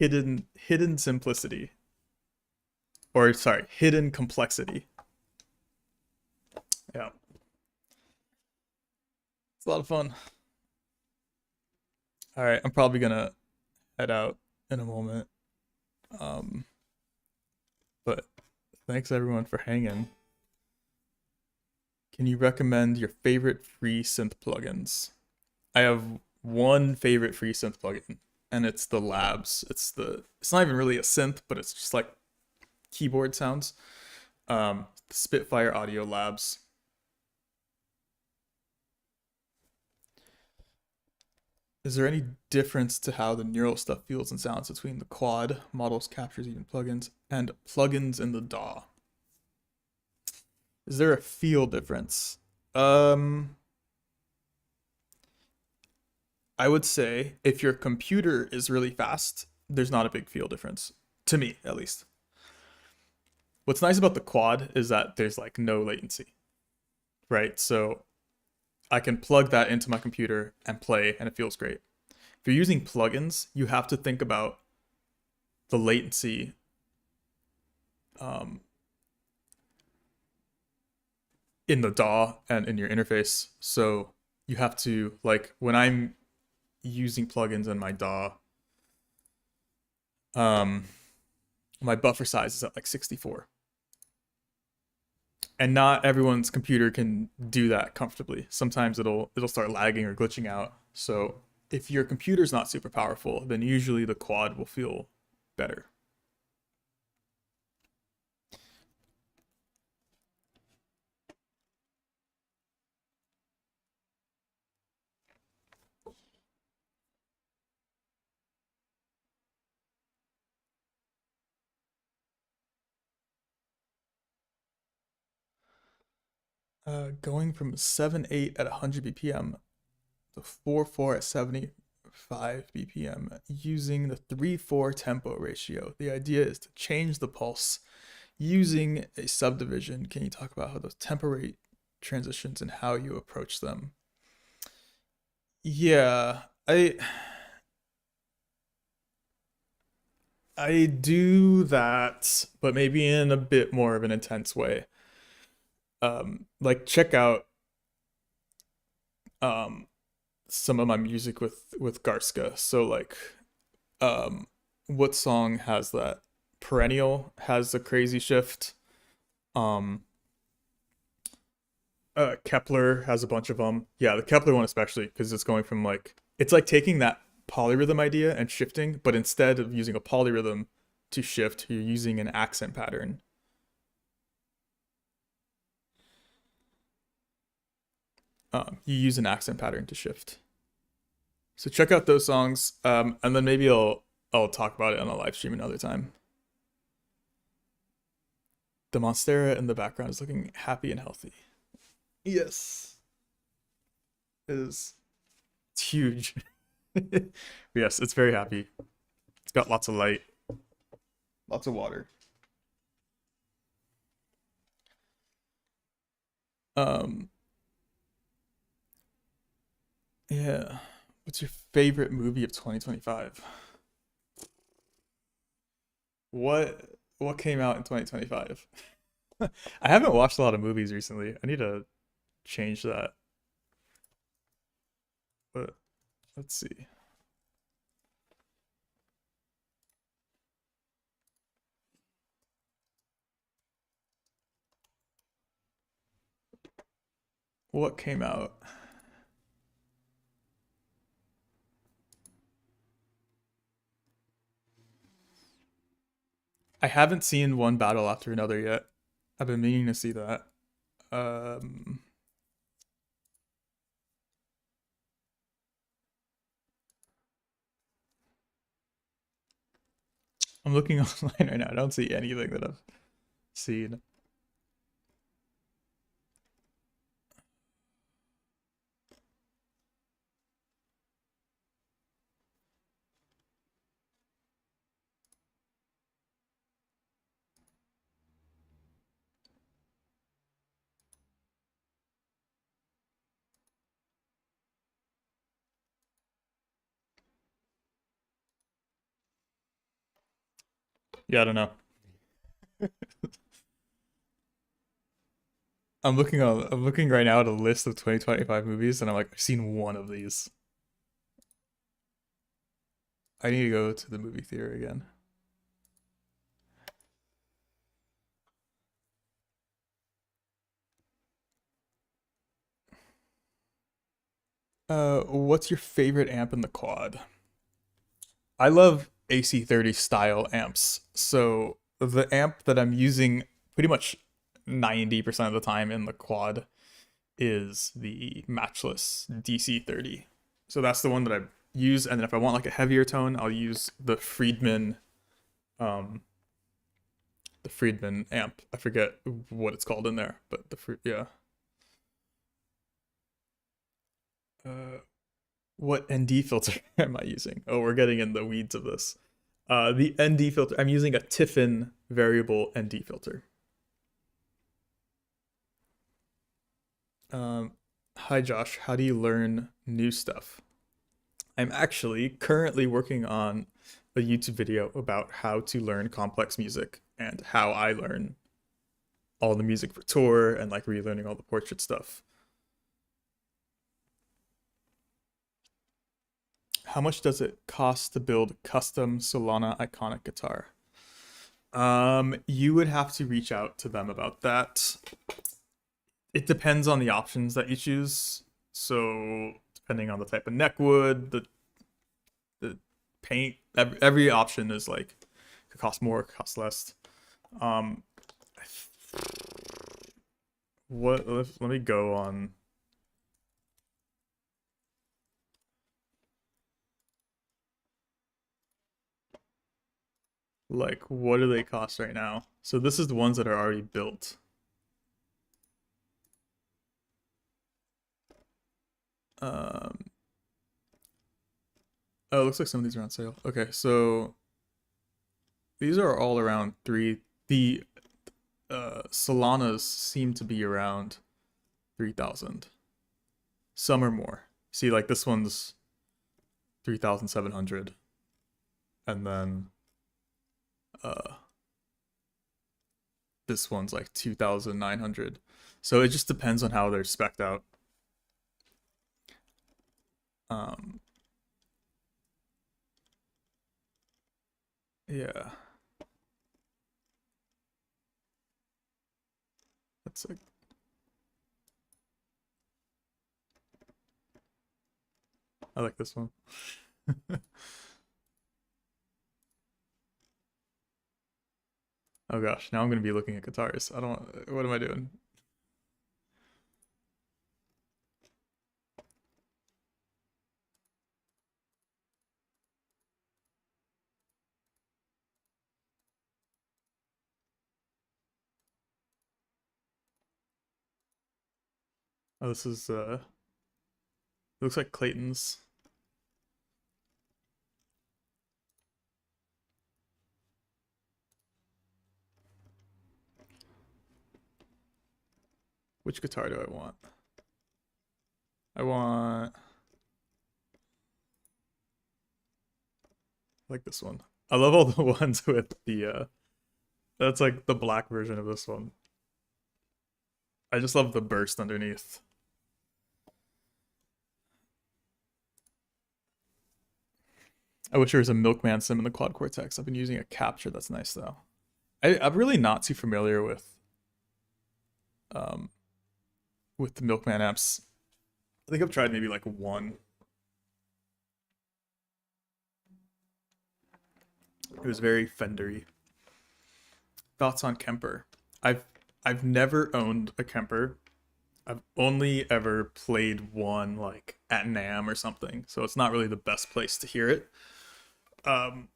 hidden simplicity. Or sorry, hidden complexity. Yeah. It's a lot of fun. All right, I'm probably gonna head out. in a moment. Um, but thanks everyone for hanging. Can you recommend your favorite free synth plugins? I have one favorite free synth plugin, and it's the Labs. It's not even really a synth, but it's just like keyboard sounds. Spitfire Audio Labs. Is there any difference to how the neural stuff feels and sounds between the quad, models, captures, even plugins, and plugins in the DAW? Is there a feel difference? I would say if your computer is really fast, there's not a big feel difference. To me, at least. What's nice about the quad is that there's like no latency, right? So I can plug that into my computer and play, and it feels great. If you're using plugins, you have to think about the latency in the DAW and in your interface. So you have to, like, when I'm using plugins in my DAW, my buffer size is at like 64. And not everyone's computer can do that comfortably. Sometimes it'll start lagging or glitching out. So if your computer's not super powerful, then usually the quad will feel better. Going from 7.8 at 100 BPM to 4.4 at 75 BPM using the 3.4 tempo ratio. The idea is to change the pulse using a subdivision. Can you talk about how those tempo rate transitions and how you approach them? Yeah, I do that, but maybe in a bit more of an intense way. Like check out um some of my music with Garska. So like um what song has that? Perennial has a crazy shift. Um Kepler has a bunch of them. Yeah, the Kepler one especially because it's going from like it's like taking that polyrhythm idea and shifting, but instead of using a polyrhythm to shift, you're using an accent pattern. You use an accent pattern to shift. So check out those songs, and then maybe I'll talk about it on a live stream another time. The Monstera in the background is looking happy and healthy. Yes, it is. It's huge. Yes, it's very happy. It's got lots of light, lots of water. Um, yeah. What's your favorite movie of 2025? What came out in 2025? I haven't watched a lot of movies recently. I need to change that. But let's see. What came out? I haven't seen one battle after another yet. I've been meaning to see that. Um, I'm looking online right now. I don't see anything that I've seen. Yeah, I don't know. I'm looking right now at a list of 2025 movies and I'm like, I've seen one of these. I need to go to the movie theater again. What's your favorite amp in the quad? I love AC30 style amps. So the amp that I'm using pretty much 90% of the time in the quad is the matchless DC30. So that's the one that I use, and then if I want like a heavier tone, I'll use um the Friedman amp. I forget what it's called in there, but yeah. Uh what ND filter am I using? Oh, we're getting in the weeds of this. The ND filter, I'm using a Tiffin variable ND filter. Um, Hi Josh, how do you learn new stuff? I'm actually currently working on a YouTube video about how to learn complex music and how I learn all the music for tour and like relearning all the portrait stuff. How much does it cost to build custom Solana iconic guitar? You would have to reach out to them about that. It depends on the options that you choose. So depending on the type of neck wood, the paint, every option is like could cost more, could cost less. Um, let me go on. Like, what do they cost right now? So this is the ones that are already built. Um, oh, it looks like some of these are on sale. Okay, so these are all around three. The Solanas seem to be around 3,000. Some are more. See, like this one's 3,700, and then uh this one's like 2,900. So it just depends on how they're specced out. Um, yeah, that's like I like this one. Oh gosh, now I'm gonna be looking at guitars. I don't. What am I doing? Oh, this is it looks like Clayton's. Which guitar do I want? I want like this one. I love all the ones with the that's like the black version of this one. I just love the burst underneath. I wish there was a Milkman sim in the Quad Cortex. I've been using a capture. That's nice though. I'm really not too familiar um with the Milkman apps. I think I've tried maybe like one. It was very Fendery. Thoughts on Kemper? I've I've never owned a Kemper. I've only ever played one like at NAM or something, so it's not really the best place to hear it. Um,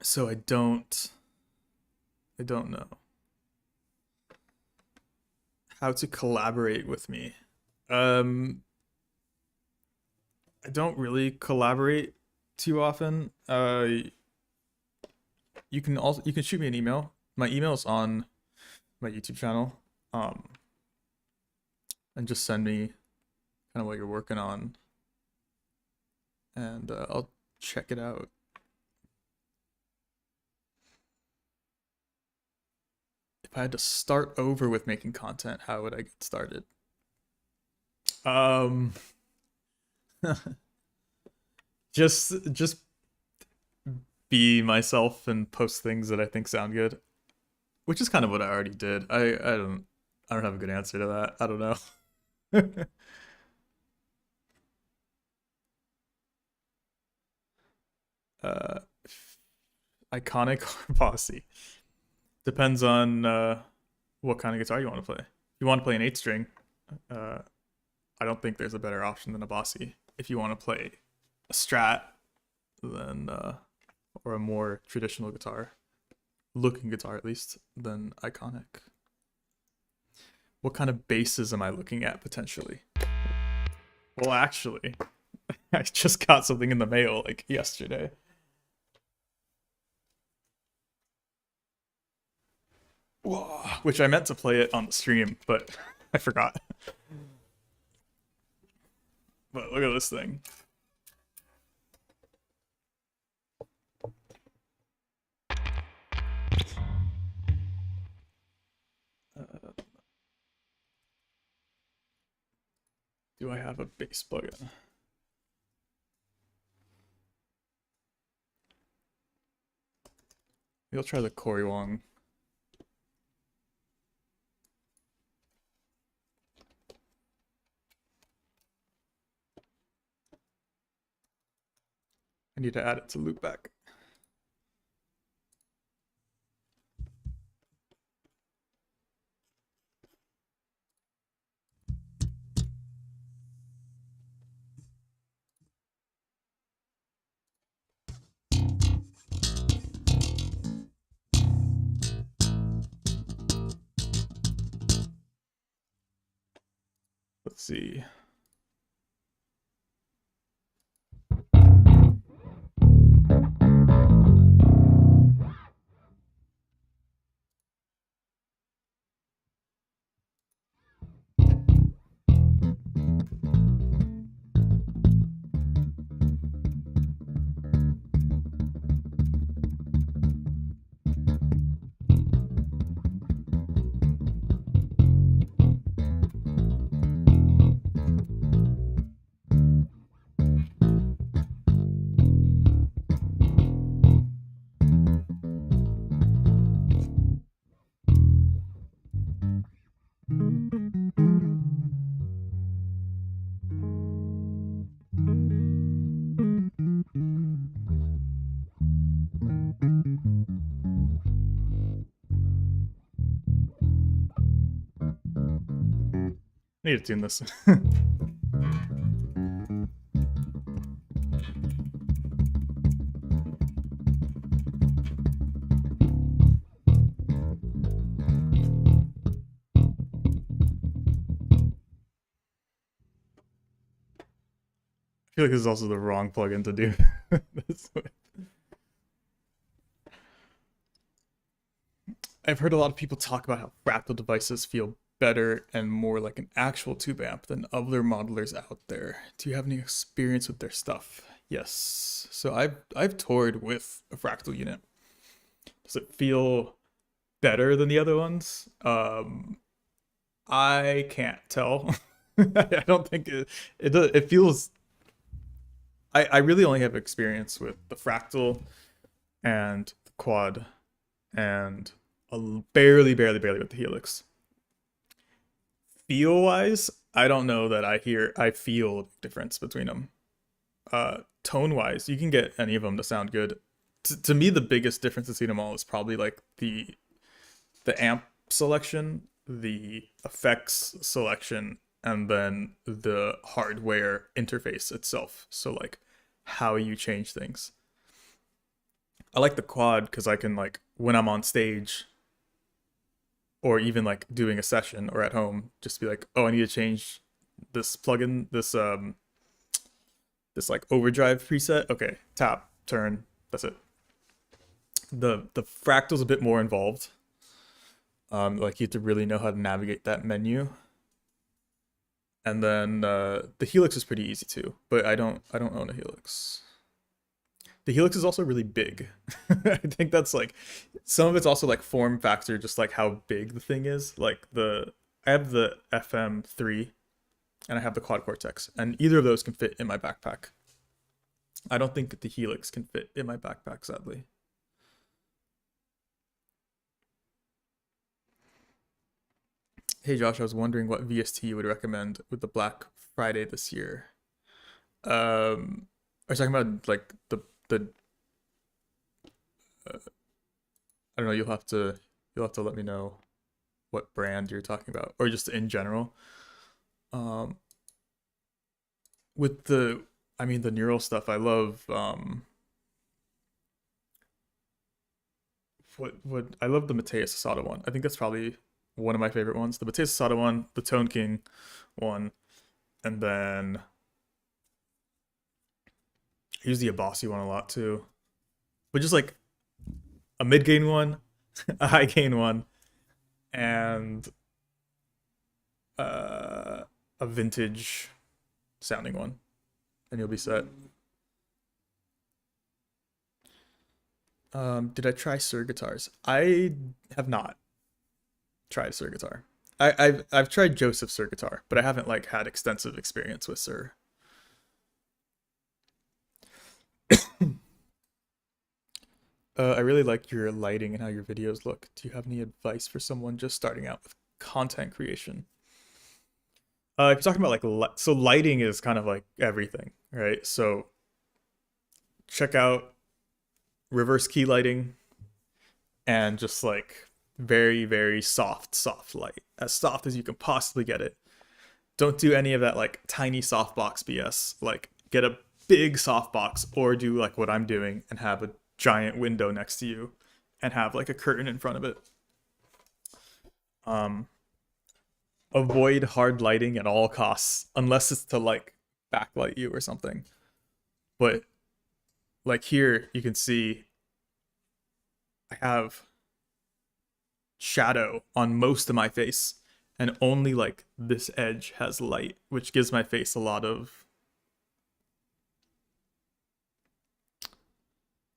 so I don't know how to collaborate with me. Um, I don't really collaborate too often. You can shoot me an email. My email is on my YouTube channel. Um, and just send me kind of what you're working on, and I'll check it out. If I had to start over with making content, how would I get started? Um, just be myself and post things that I think sound good, which is kind of what I already did. I don't have a good answer to that. I don't know. uh, iconic or bossy depends on what kind of guitar you want to play. If you want to play an 8 string, uh, I don't think there's a better option than a bossy. If you want to play a Strat, then or a more traditional guitar, looking guitar at least, then iconic. What kind of basses am I looking at potentially? Well, actually, I just got something in the mail like yesterday. Whoa, which I meant to play it on the stream, but I forgot. But look at this thing. Do I have a bass plugin? Maybe I'll try the Corey Wong. I need to add it to loopback. Let's see. I need to tune this. I feel like this is also the wrong plugin to do this with. I've heard a lot of people talk about how fractal devices feel better and more like an actual tube amp than other modelers out there. Do you have any experience with their stuff? Yes. So I've toured with a fractal unit. Does it feel better than the other ones? I can't tell. I don't think it does. It feels. I really only have experience with the fractal and the quad and barely with the helix. Feel wise, I don't know that I feel difference between them. Tone wise, you can get any of them to sound good. To me, the biggest difference between them all is probably like the amp selection, the effects selection, and then the hardware interface itself. So like how you change things. I like the quad because I can like when I'm on stage or even like doing a session or at home, just be like, oh, I need to change this plugin, this like overdrive preset. Okay, tap, turn, that's it. The fractal's a bit more involved. Like you have to really know how to navigate that menu. And then the helix is pretty easy too, but I don't own a helix. The helix is also really big. I think that's like some of it's also like form factor, just like how big the thing is. Like I have the FM3 and I have the quad cortex, and either of those can fit in my backpack. I don't think the Helix can fit in my backpack, sadly. Hey Josh, I was wondering what VST you would recommend with the Black Friday this year. Are you talking about like the I don't know, you'll have to let me know what brand you're talking about, or just in general. Um, with the I mean the neural stuff, I love what I love the Mateus Asada one. I think that's probably one of my favorite ones. The Mateus Asada one, the Tone King one, and then I use the Abasi one a lot too. But just like a mid gain one, a high gain one, and uh, a vintage sounding one, and you'll be set. Did I try Sir guitars? I have not tried Sir guitar. I've tried Joseph Sir guitar, but I haven't like had extensive experience with Sir. I really like your lighting and how your videos look. Do you have any advice for someone just starting out with content creation? If you're talking about like so lighting is kind of like everything, right? So check out reverse key lighting and just like very soft light, as soft as you can possibly get it. Don't do any of that like tiny softbox BS. Like get a big softbox or do like what I'm doing and have a giant window next to you and have like a curtain in front of it. Um, Avoid hard lighting at all costs unless it's to like backlight you or something. But like here you can see I have shadow on most of my face and only like this edge has light, which gives my face a lot of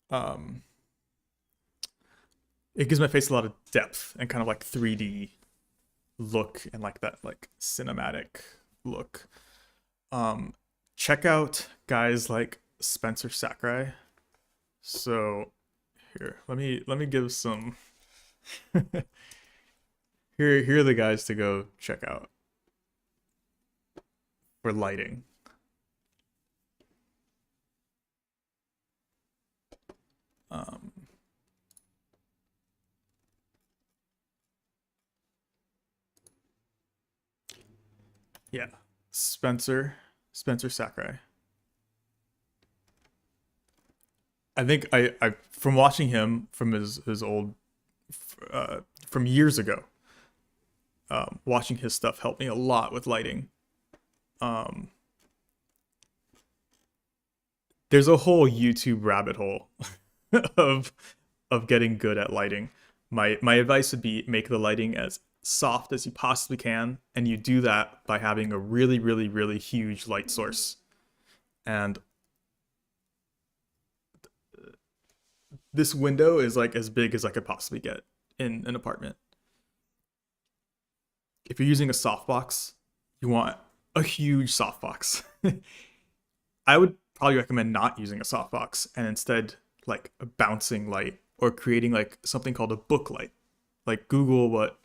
um it gives my face a lot of depth and kind of like 3D look and like that like cinematic look. Um Check out guys like Spencer Sakurai. So here, let me give some here are the guys to go check out for lighting. Um yeah, Spencer Sakurai. I think I from watching him from his old from years ago. Watching his stuff helped me a lot with lighting. Um, there's a whole YouTube rabbit hole of getting good at lighting. My advice would be make the lighting as soft as you possibly can, and you do that by having a really huge light source. And this window is like as big as I could possibly get in an apartment. If you're using a softbox, you want a huge softbox. I would probably recommend not using a softbox and instead like a bouncing light or creating like something called a book light. Like Google what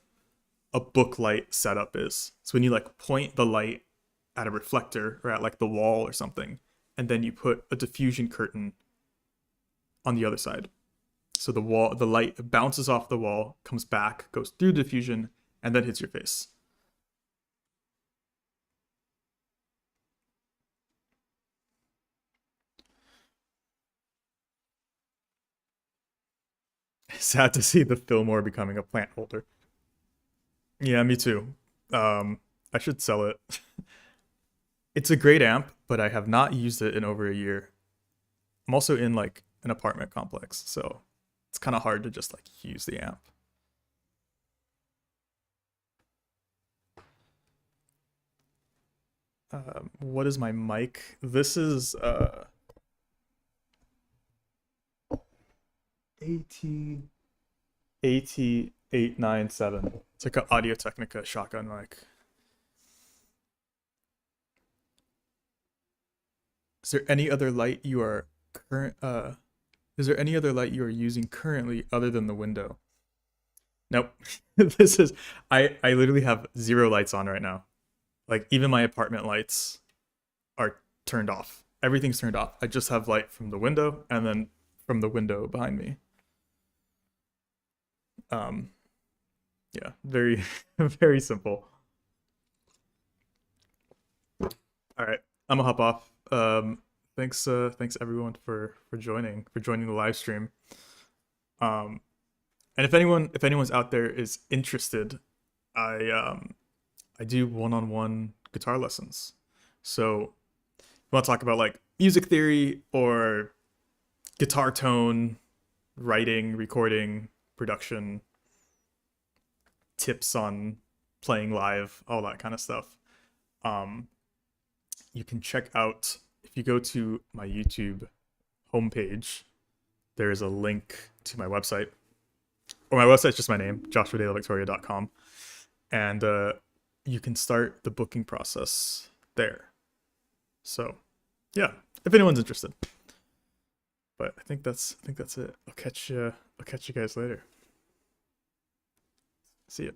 a book light setup is. So when you like point the light at a reflector or at like the wall or something, and then you put a diffusion curtain on the other side. So the light bounces off the wall, comes back, goes through diffusion, and then hits your face. Sad to see the Fillmore becoming a plant holder. Yeah, me too. I should sell it. It's a great amp, but I have not used it in over a year. I'm also in like an apartment complex, so it's kind of hard to just like use the amp. What is my mic? This is AT AT897. It's like an Audio Technica shotgun mic. Is there any other light you are current? Is there any other light you are using currently other than the window? Nope. This is I literally have 0 lights on right now. Like even my apartment lights are turned off. Everything's turned off. I just have light from the window and then from the window behind me. Yeah, very very simple. All right, I'm gonna hop off. Thanks everyone for joining the live stream. And if anyone's out there is interested, I do one-on-one guitar lessons. So if you want to talk about like music theory or guitar tone, writing, recording, production, tips on playing live, all that kind of stuff. You can check out, if you go to my YouTube homepage, there is a link to my website. Or my website's just my name, joshuadelavictoria.com. And you can start the booking process there. So yeah, if anyone's interested. But I think that's it. I'll catch you guys later. See ya.